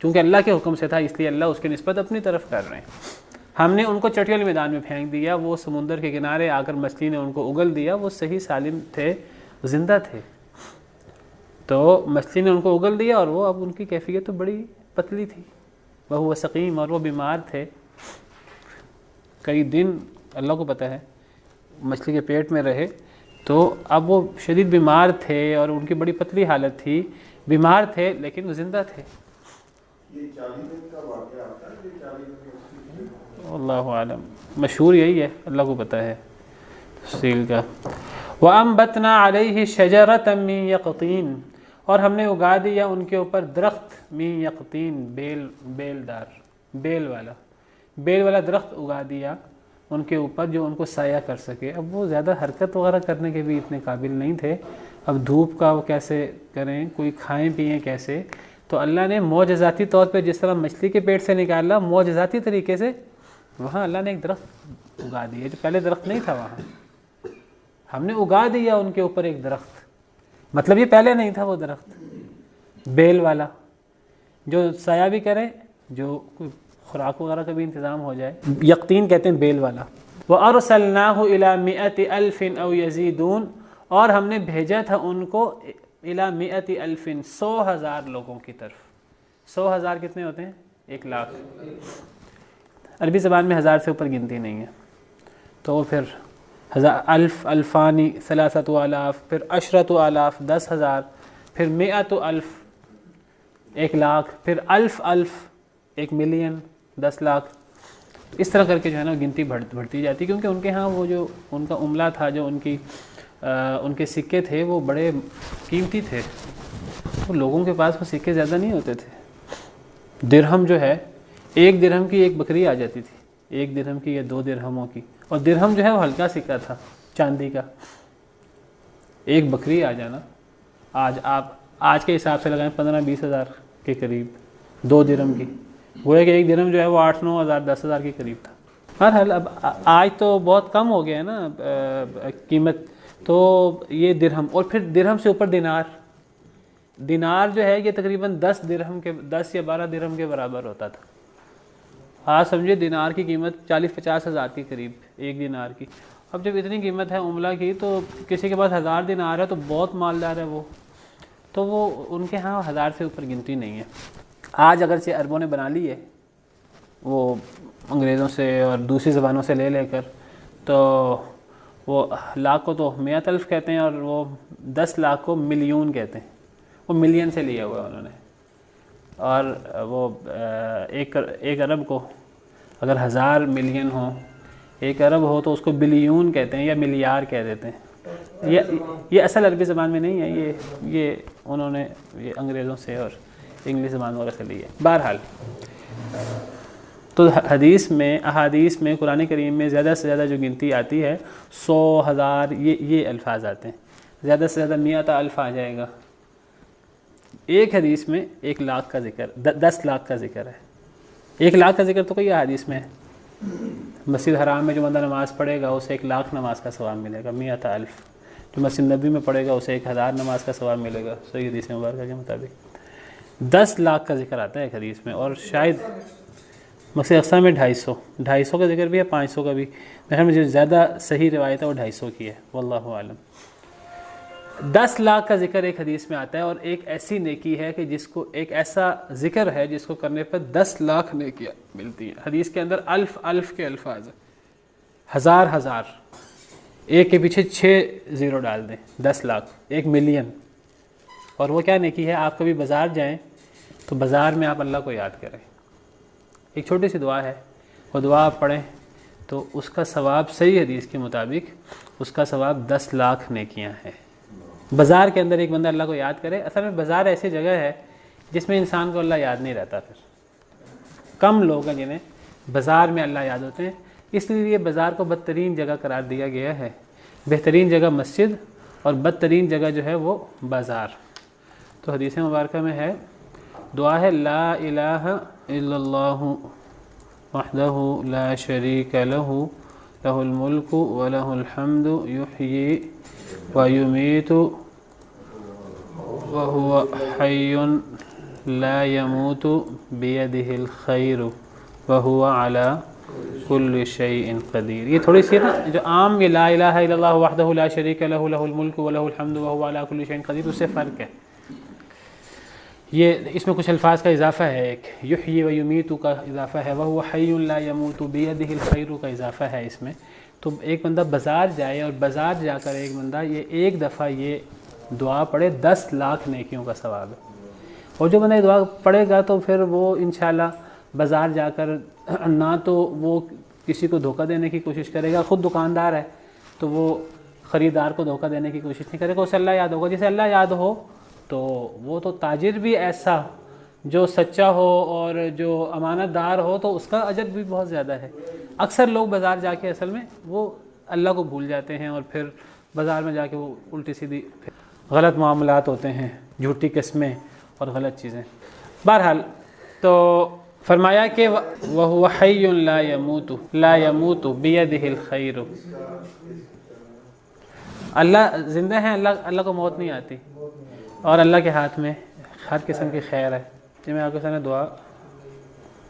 چونکہ اللہ کے حکم سے تھا اس لیے اللہ اس کی نسبت اپنی طرف کر رہے ہیں۔ ہم نے ان کو چٹیل میدان میں پھینک دیا، وہ سمندر کے کنارے آ کر مچھلی نے ان کو اگل دیا، وہ صحیح سالم تھے، زندہ تھے۔ تو مچھلی نے ان کو اگل دیا اور وہ اب ان کی کیفیت تو بڑی پتلی تھی، وہ سقیم اور وہ بیمار تھے۔ کئی دن اللہ کو پتہ ہے مچھلی کے پیٹ میں رہے، تو اب وہ شدید بیمار تھے اور ان کی بڑی پتلی حالت تھی، بیمار تھے لیکن وہ زندہ تھے۔ اللہ عالم، مشہور یہی ہے، اللہ کو پتہ ہے تفصیل کا۔ وَأَنبَتْنَا عَلَيْهِ شَجَرَةً مِّن يَقْطِينٍ اور ہم نے اگا دیا ان کے اوپر درخت، من یقطین، بیل والا درخت اگا دیا ان کے اوپر جو ان کو سایہ کر سکے۔ اب وہ زیادہ حرکت وغیرہ کرنے کے بھی اتنے قابل نہیں تھے، اب دھوپ کا وہ کیسے کریں، کوئی کھائیں پئیں کیسے؟ تو اللہ نے معجزاتی طور پہ جس طرح مچھلی کے پیٹ سے نکالا، معجزاتی طریقے سے وہاں اللہ نے ایک درخت اگا دیا جو پہلے درخت نہیں تھا، وہاں ہم نے اگا دیا ان کے اوپر ایک درخت، مطلب یہ پہلے نہیں تھا وہ درخت، بیل والا جو سایہ بھی کرے، جو کوئی خوراک وغیرہ کا بھی انتظام ہو جائے، یقطین کہتے ہیں بیل والا۔ وَأَرْسَلْنَاهُ إِلَى 100,000 أَوْ يَزِيدُونَ اور ہم نے بھیجا تھا ان کو إِلَى 100,000 100,000 لوگوں کی طرف۔ 100,000 کتنے ہوتے ہیں؟ 1,00,000۔ عربی زبان میں ہزار سے اوپر گنتی نہیں ہے، تو پھر الف، الفانی، 3,000 پھر 10,000 10,000 پھر 100,000 1,00,000 پھر الف 1,000,000 10,00,000، اس طرح کر کے جو ہے نا گنتی بڑھتی جاتی، کیونکہ ان کے ہاں وہ جو ان کا عملہ تھا، جو ان کے سکے تھے وہ بڑے قیمتی تھے، وہ لوگوں کے پاس وہ سکے زیادہ نہیں ہوتے تھے۔ درہم جو ہے، 1 درہم کی ایک بکری آ جاتی تھی، 1 درہم کی یا 2 درہموں کی، اور درہم جو ہے وہ ہلکا سکہ تھا چاندی کا، ایک بکری آ جانا آج کے حساب سے لگائیں 15-20 ہزار کے قریب 2 درہم کی، گویا کہ 1 درہم جو ہے وہ 8-9 ہزار 10 ہزار کے قریب تھا۔ بہرحال اب آج تو بہت کم ہو گیا ہے نا قیمت، تو یہ درہم، اور پھر درہم سے اوپر دینار جو ہے یہ تقریباً 10 یا 12 درہم کے برابر ہوتا تھا۔ آج سمجھے دینار کی قیمت 40-50 ہزار کے قریب، 1 دینار کی۔ اب جب اتنی قیمت ہے عملہ کی تو کسی کے پاس 1000 دینار ہے تو بہت مالدار ہے وہ، تو وہ ان کے ہاں 1000 سے اوپر گنتی نہیں ہے۔ آج اگرچہ عربوں نے بنا لی ہے وہ انگریزوں سے اور دوسری زبانوں سے لے کر، تو وہ لاکھ کو تو 100,000 کہتے ہیں اور وہ 10 لاکھ کو ملین کہتے ہیں، وہ ملین سے لیا ہوا انہوں نے۔ اور وہ ایک ارب کو اگر 1000 ملین ہو، 1 ارب ہو تو اس کو بلیون کہتے ہیں یا ملیار کہہ دیتے ہیں۔ یہ اصل عربی زبان میں نہیں ہے، یہ انہوں نے یہ انگریزوں سے اور انگلش زبان وغیرہ سے لی ہے۔ بہرحال تو احادیث میں قرآن کریم میں زیادہ سے زیادہ جو گنتی آتی ہے 100 1000 یہ الفاظ آتے ہیں، زیادہ سے زیادہ 100,000 آ جائے گا۔ ایک حدیث میں 1,00,000 کا ذکر، 10 لاکھ کا ذکر ہے، 1,00,000 کا ذکر تو کئی حدیث میں ہے۔ مسجد حرام میں جو بندہ نماز پڑھے گا اسے 1,00,000 نماز کا ثواب ملے گا، 100,000۔ جو مسجد نبی میں پڑھے گا اسے 1,000 نماز کا ثواب ملے گا، صحیح حدیث مبارکہ کے مطابق۔ 10 لاکھ کا ذکر آتا ہے ایک حدیث میں، اور شاید مسجد اقصیٰ میں 250 کا ذکر بھی ہے، 500 کا بھی، میرے مجھے زیادہ صحیح روایت ہے وہ 250 کی ہے، واللہ عالم۔ 10 لاکھ کا ذکر ایک حدیث میں آتا ہے، اور ایک ایسی نیکی ہے کہ جس کو، ایک ایسا ذکر ہے جس کو کرنے پر 10 لاکھ نیکیاں ملتی ہیں۔ حدیث کے اندر الف کے الفاظ ہیں، ہزار، ایک کے پیچھے 6 زیرو ڈال دیں، 10 لاکھ، 1 ملین۔ اور وہ کیا نیکی ہے؟ آپ کبھی بازار جائیں تو بازار میں آپ اللہ کو یاد کریں، ایک چھوٹی سی دعا ہے، وہ دعا آپ پڑھیں تو اس کا ثواب صحیح حدیث کے مطابق اس کا ثواب 10 لاکھ نیکیاں ہیں۔ بازار کے اندر ایک بندہ اللہ کو یاد کرے۔ اصل میں بازار ایسی جگہ ہے جس میں انسان کو اللہ یاد نہیں رہتا، پھر کم لوگ ہیں جنہیں بازار میں اللہ یاد ہوتے ہیں، اس لیے بازار کو بدترین جگہ قرار دیا گیا ہے۔ بہترین جگہ مسجد اور بدترین جگہ جو ہے وہ بازار۔ تو حدیث مبارکہ میں ہے، دعا ہے لا الہ الا اللہ وحدہ لا شریک لہ لہ الملک ولہ الحمد یحیی ویمیت وہو حی لا یموت بیدہ الخیر وہو علی کل شیء قدیر۔ یہ تھوڑی سی نا جو عام یہ لا الہ الا اللہ وحدہ لا شریک لہ لہ الملک ولہ الحمد وہو علی کل شیء قدیر، اس سے فرق ہے۔ یہ اس میں کچھ الفاظ کا اضافہ ہے، ایک یحیی و یمیت کا اضافہ ہے، وہو حی لا یموت بیدہ الخیر کا اضافہ ہے اس میں۔ تو ایک بندہ بازار جائے اور بازار جا کر ایک بندہ یہ ایک دفعہ یہ دعا پڑھے، 10 لاکھ نیکیوں کا ثواب ہے۔ اور جو بندہ یہ دعا پڑھے گا تو پھر وہ انشاءاللہ بازار جا کر نہ تو وہ کسی کو دھوکہ دینے کی کوشش کرے گا، خود دکاندار ہے تو وہ خریدار کو دھوکہ دینے کی کوشش نہیں کرے گا، اسے اللہ یاد ہوگا۔ جسے اللہ یاد ہو تو وہ تو تاجر بھی ایسا جو سچا ہو اور جو امانت دار ہو تو اس کا اجر بھی بہت زیادہ ہے۔ اکثر لوگ بازار جا کے اصل میں وہ اللہ کو بھول جاتے ہیں، اور پھر بازار میں جا کے وہ الٹی سیدھی غلط معاملات ہوتے ہیں، جھوٹی قسمیں اور غلط چیزیں۔ بہرحال تو فرمایا کہ وَهُوَ حَيٌّ لَا يَمُوتُ بِيَدِهِ الْخَيْرُ، اللہ زندہ ہیں، اللہ کو موت نہیں آتی، اور اللہ کے ہاتھ میں ہر قسم کی خیر ہے۔ جی میں آپ کے سامنے دعا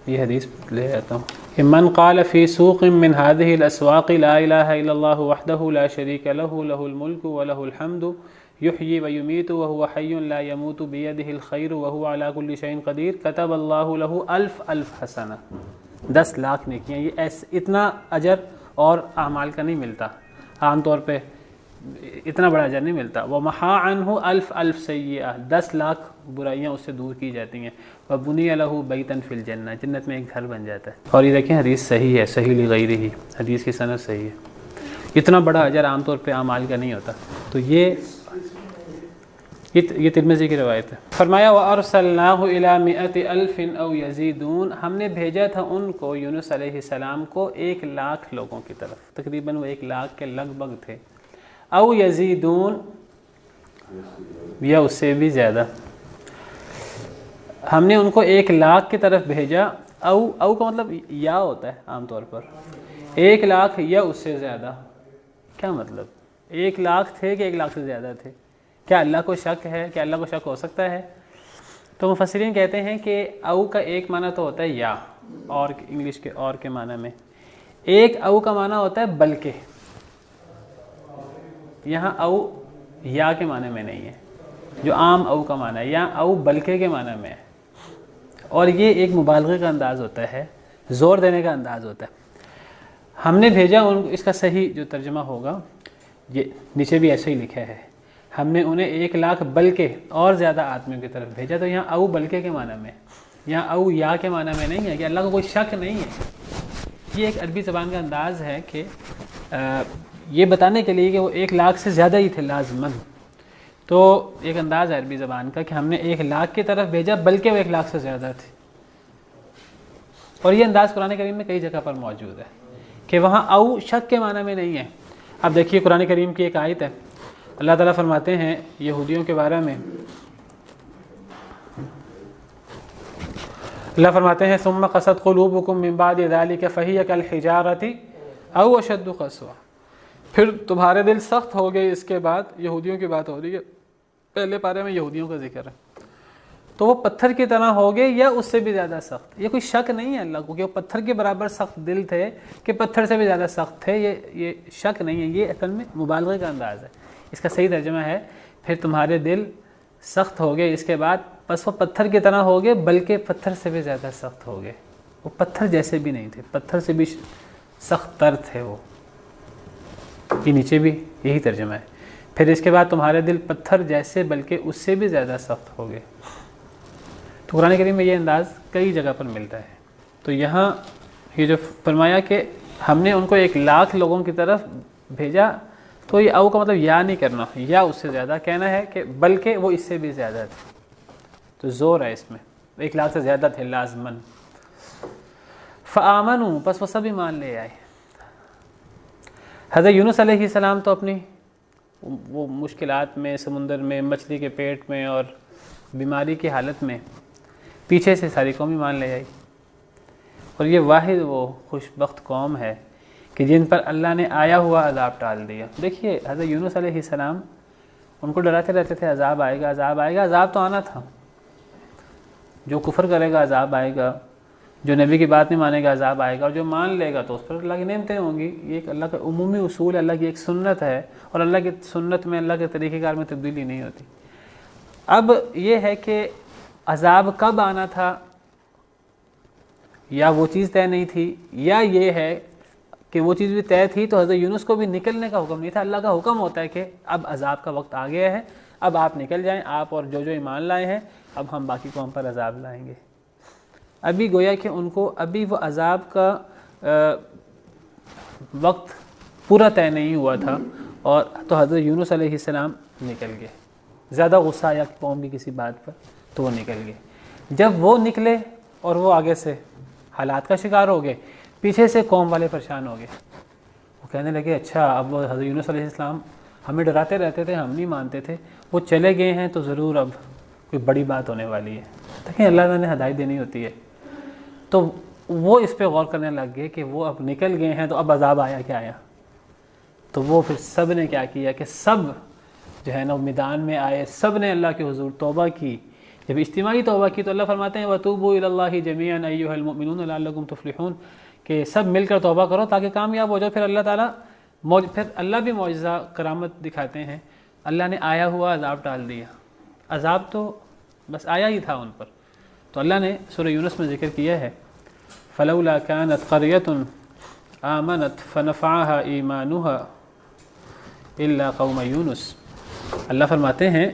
یہ حدیث لے آتا ہوں کہ من قال فی سوق من هذه الاسواق لا الہ الا اللہ وحدہ لا شریک لہ لہ الملک ولہ الحمد یحیی ویمیت وہو حی لا یموت بیدہ الخیر وہو علی کل شیء قدیر کتب اللہ لہ الف حسنہ، 10 لاکھ نیکیاں۔ یہ اتنا اجر اور اعمال کا نہیں ملتا، عام طور پہ اتنا بڑا اجر نہیں ملتا۔ ومحا عنہ الف سیئہ، 10 لاکھ برائیاں اس سے دور کی جاتی ہیں۔ وبنی لہ بیتا فی الجنہ، جنت میں ایک گھر بن جاتا ہے۔ اور یہ دیکھیں حدیث صحیح ہے، صحیح لغیرہ، حدیث کی سند صحیح ہے۔ اتنا بڑا اجر عام طور پہ اعمال کا نہیں ہوتا۔ تو یہ ترمذی کی روایت ہے۔ فرمایا وَأَرْسَلْنَاهُ إِلَى 100,000 أَوْ يَزِيدُونَ، ہم نے بھیجا تھا ان کو، یونس علیہ السلام کو، 1 لاکھ لوگوں کی طرف، تقریباً وہ 1 لاکھ کے لگ بھگ تھے، او یزیدون یا اس سے بھی زیادہ۔ ہم نے ان کو 1 لاکھ کی طرف بھیجا، او کا مطلب یا ہوتا ہے عام طور پر، 1 لاکھ یا اس سے زیادہ۔ کیا مطلب؟ 1 لاکھ تھے کہ 1 لاکھ سے زیادہ تھے؟ کیا اللہ کو شک ہے؟ کیا اللہ کو شک ہو سکتا ہے؟ تو مفسرین کہتے ہیں کہ او کا ایک معنی تو ہوتا ہے یا، اور انگلش کے اور کے معنی میں، ایک او کا معنی ہوتا ہے بلکہ، یہاں او یا کے معنی میں نہیں ہے جو عام او کا معنی ہے، یہاں او بلکہ کے معنی میں ہے، اور یہ ایک مبالغے کا انداز ہوتا ہے، زور دینے کا انداز ہوتا ہے۔ ہم نے بھیجا ان کو، اس کا صحیح جو ترجمہ ہوگا یہ نیچے بھی ایسے ہی لکھا ہے، ہم نے انہیں 1 لاکھ بلکہ اور زیادہ آدمیوں کی طرف بھیجا۔ تو یہاں او بلکہ کے معنی میں، یہاں او یا کے معنی میں نہیں ہے کہ اللہ کو کوئی شک نہیں ہے۔ یہ ایک عربی زبان کا انداز ہے کہ یہ بتانے کے لیے کہ وہ 1 لاکھ سے زیادہ ہی تھے لازماً، تو ایک انداز ہے عربی زبان کا کہ ہم نے 1 لاکھ کی طرف بھیجا بلکہ وہ 1 لاکھ سے زیادہ تھے۔ اور یہ انداز قرآن کریم میں کئی جگہ پر موجود ہے کہ وہاں او شک کے معنی میں نہیں ہے۔ اب دیکھیے قرآن کریم کی ایک آیت ہے، اللہ تعالیٰ فرماتے ہیں یہودیوں کے بارے میں، اللہ فرماتے ہیں ثم قست قلوبکم من بعد ذلک فہی کالحجارۃ او اشد قسوہ، پھر تمہارے دل سخت ہو گئے اس کے بعد۔ یہودیوں کی بات ہو رہی ہے، پہلے پارے میں یہودیوں کا ذکر ہے۔ تو وہ پتھر کی طرح ہوگے یا اس سے بھی زیادہ سخت. یہ کوئی شک نہیں ہے اللہ کو کہ وہ پتھر کے برابر سخت دل تھے کہ پتھر سے بھی زیادہ سخت تھے. یہ شک نہیں ہے, یہ اصل میں مبالغے کا انداز ہے. اس کا صحیح ترجمہ ہے پھر تمہارے دل سخت ہو گئے اس کے بعد, بس وہ پتھر کی طرح ہو گئے بلکہ پتھر سے بھی زیادہ سخت ہو گئے. وہ پتھر جیسے بھی نہیں تھے, پتھر سے بھی سخت تر تھے وہ. یہ نیچے بھی یہی ترجمہ ہے. پھر اس کے بعد تمہارے دل پتھر جیسے بلکہ اس سے بھی زیادہ سخت ہو گئے. تو قرآن کریم میں یہ انداز کئی جگہ پر ملتا ہے. تو یہاں یہ جو فرمایا کہ ہم نے ان کو 1,00,000 لوگوں کی طرف بھیجا, تو یہ او کا مطلب یا نہیں کرنا, یا اس سے زیادہ کہنا ہے کہ بلکہ وہ اس سے بھی زیادہ تھے. تو زور ہے اس میں, 1,00,000 سے زیادہ تھے لازماً. فآمنوا, پس وہ سب ایمان لے آئے. حضرت یونس علیہ السلام تو اپنی وہ مشکلات میں, سمندر میں, مچھلی کے پیٹ میں اور بیماری کی حالت میں, پیچھے سے ساری قوم ایمان لے آئی. اور یہ واحد وہ خوش بخت قوم ہے کہ جن پر اللہ نے آیا ہوا عذاب ٹال دیا. دیکھیے حضرت یونس علیہ السلام ان کو ڈراتے رہتے تھے عذاب آئے گا, عذاب آئے گا. عذاب تو آنا تھا, جو کفر کرے گا عذاب آئے گا, جو نبی کی بات نہیں مانے گا عذاب آئے گا, اور جو مان لے گا تو اس پر اللہ کی نعمتیں ہوں گی. یہ ایک اللہ کا عمومی اصول ہے, اللہ کی ایک سنت ہے, اور اللہ کی سنت میں, اللہ کے طریقہ کار میں تبدیلی نہیں ہوتی. اب یہ ہے کہ عذاب کب آنا تھا, یا وہ چیز طے نہیں تھی, یا یہ ہے کہ وہ چیز بھی طے تھی تو حضرت یونس کو بھی نکلنے کا حکم نہیں تھا. اللہ کا حکم ہوتا ہے کہ اب عذاب کا وقت آ گیا ہے, اب آپ نکل جائیں, آپ اور جو ایمان لائے ہیں, اب ہم باقی قوم پر عذاب لائیں گے. ابھی گویا کہ ان کو ابھی وہ عذاب کا وقت پورا طے نہیں ہوا تھا, اور تو حضرت یونس علیہ السلام نکل گئے. زیادہ غصہ آیا قوم کی کسی بات پر تو وہ نکل گئے. جب وہ نکلے اور وہ آگے سے حالات کا شکار ہو گئے, پیچھے سے قوم والے پریشان ہو گئے. وہ کہنے لگے اچھا اب وہ حضرت یونس علیہ السلام ہمیں ڈراتے رہتے تھے, ہم نہیں مانتے تھے, وہ چلے گئے ہیں تو ضرور اب کوئی بڑی بات ہونے والی ہے. دیکھیں اللہ تعالیٰ نے ہدایت دینی ہوتی ہے. تو وہ اس پہ غور کرنے لگ گئے کہ وہ اب نکل گئے ہیں تو اب عذاب آیا کیا آیا. تو وہ پھر سب نے کیا کیا کہ سب جو ہے نا میدان میں آئے, سب نے اللہ کے حضور توبہ کی. جب اجتماعی توبہ کی تو اللہ فرماتے ہیں وَتُوبُوا إِلَى اللَّهِ جَمِيعًا أَيُّهَا الْمُؤْمِنُونَ لَعَلَّكُمْ تُفْلِحُونَ, کہ سب مل کر توبہ کرو تاکہ کامیاب ہو جاؤ. پھر اللہ تعالیٰ پھر اللہ بھی معجزہ کرامت دکھاتے ہیں. اللہ نے آیا ہوا عذاب ٹال دیا. عذاب تو بس آیا ہی تھا ان پر. تو اللہ نے سورہ یونس میں ذکر کیا ہے فلولا كانت قرية آمنت فنفعها إيمانها إلا قوم يونس. اللہ فرماتے ہیں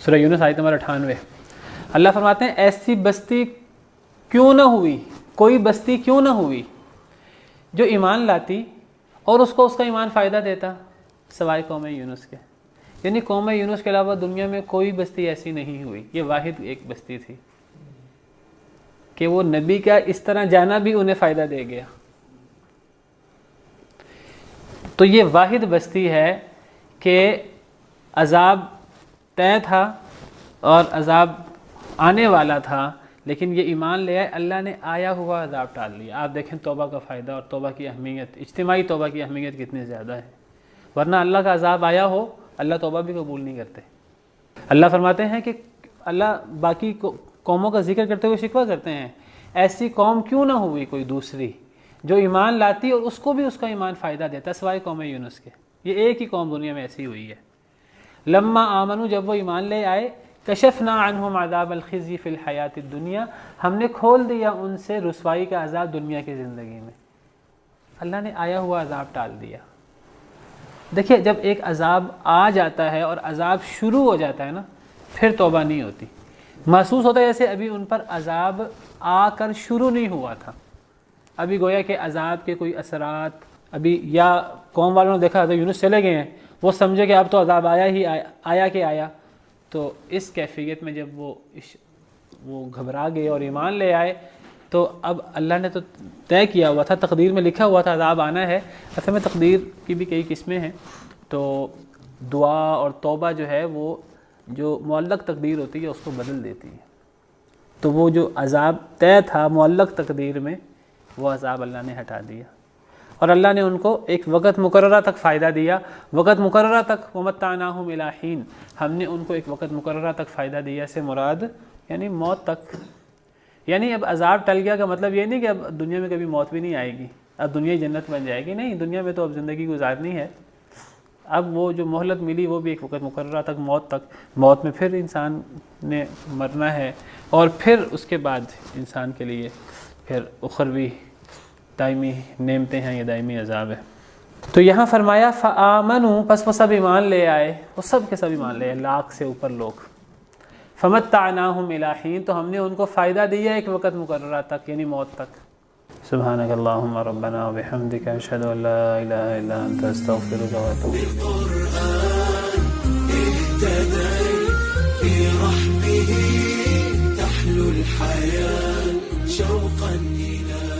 سورہ یونس آیت نمبر 98, اللہ فرماتے ہیں ایسی بستی کیوں نہ ہوئی, کوئی بستی کیوں نہ ہوئی جو ایمان لاتی اور اس کو اس کا ایمان فائدہ دیتا سوائے قوم یونس کے. یعنی قوم یونس کے علاوہ دنیا میں کوئی بستی ایسی نہیں ہوئی. یہ واحد ایک بستی تھی کہ وہ نبی کا اس طرح جانا بھی انہیں فائدہ دے گیا. تو یہ واحد بستی ہے کہ عذاب طے تھا اور عذاب آنے والا تھا, لیکن یہ ایمان لے آئے, اللہ نے آیا ہوا عذاب ٹال لیا. آپ دیکھیں توبہ کا فائدہ اور توبہ کی اہمیت, اجتماعی توبہ کی اہمیت کتنی زیادہ ہے. ورنہ اللہ کا عذاب آیا ہو, اللہ توبہ بھی قبول نہیں کرتے. اللہ فرماتے ہیں کہ اللہ باقی قوموں کا ذکر کرتے ہوئے شکوہ کرتے ہیں ایسی قوم کیوں نہ ہوئی کوئی دوسری جو ایمان لاتی اور اس کو بھی اس کا ایمان فائدہ دیتا سوائے قوم یونس کے. یہ ایک ہی قوم دنیا میں ایسی ہوئی ہے. لما آمنوا, جب وہ ایمان لے آئے, کشفنا عنہم عذاب الخزی فی الحیات الدنیا, ہم نے کھول دیا ان سے رسوائی کا عذاب دنیا کی زندگی میں. اللہ نے آیا ہوا عذاب ٹال دیا. دیکھیے جب ایک عذاب آ جاتا ہے اور عذاب شروع ہو جاتا ہے نا, پھر توبہ نہیں ہوتی. محسوس ہوتا ہے جیسے ابھی ان پر عذاب آ کر شروع نہیں ہوا تھا, ابھی گویا کہ عذاب کے کوئی اثرات ابھی, یا قوم والوں نے دیکھا حضرت یونس چلے گئے ہیں, وہ سمجھے کہ اب تو عذاب آیا کہ آیا. تو اس کیفیت میں جب وہ گھبرا گئے اور ایمان لے آئے, تو اب اللہ نے تو طے کیا ہوا تھا, تقدیر میں لکھا ہوا تھا عذاب آنا ہے. اصل میں تقدیر کی بھی کئی قسمیں ہیں. تو دعا اور توبہ جو ہے وہ جو معلق تقدیر ہوتی ہے اس کو بدل دیتی ہے. تو وہ جو عذاب طے تھا معلق تقدیر میں, وہ عذاب اللہ نے ہٹا دیا, اور اللہ نے ان کو ایک وقت مقررہ تک فائدہ دیا. وقت مقررہ تک ومتعناہم الی حین, ہم نے ان کو ایک وقت مقررہ تک فائدہ دیا سے مراد یعنی موت تک. یعنی اب عذاب ٹل گیا کا مطلب یہ نہیں کہ اب دنیا میں کبھی موت بھی نہیں آئے گی, اب دنیا جنت بن جائے گی. نہیں, دنیا میں تو اب زندگی گزارنی ہے. اب وہ جو مہلت ملی وہ بھی ایک وقت مقررہ تک, موت تک. موت میں پھر انسان نے مرنا ہے, اور پھر اس کے بعد انسان کے لیے پھر اخروی دائمی نعمتیں ہیں, یہ دائمی عذاب ہے. تو یہاں فرمایا فآمنوا, پس وہ سب ایمان لے آئے, وہ سب کے سب ایمان لے آئے, لاکھ سے اوپر لوگ. فمتعناہم الی حین, تو ہم نے ان کو فائدہ دیا ایک وقت مقررہ تک, یعنی موت تک. سبحانک اللہم ربنا وبحمدک, اشہد ان لا الہ الا انت, استغفرک واتوب الیک. برحمه تحلو الحياة شوقا إلى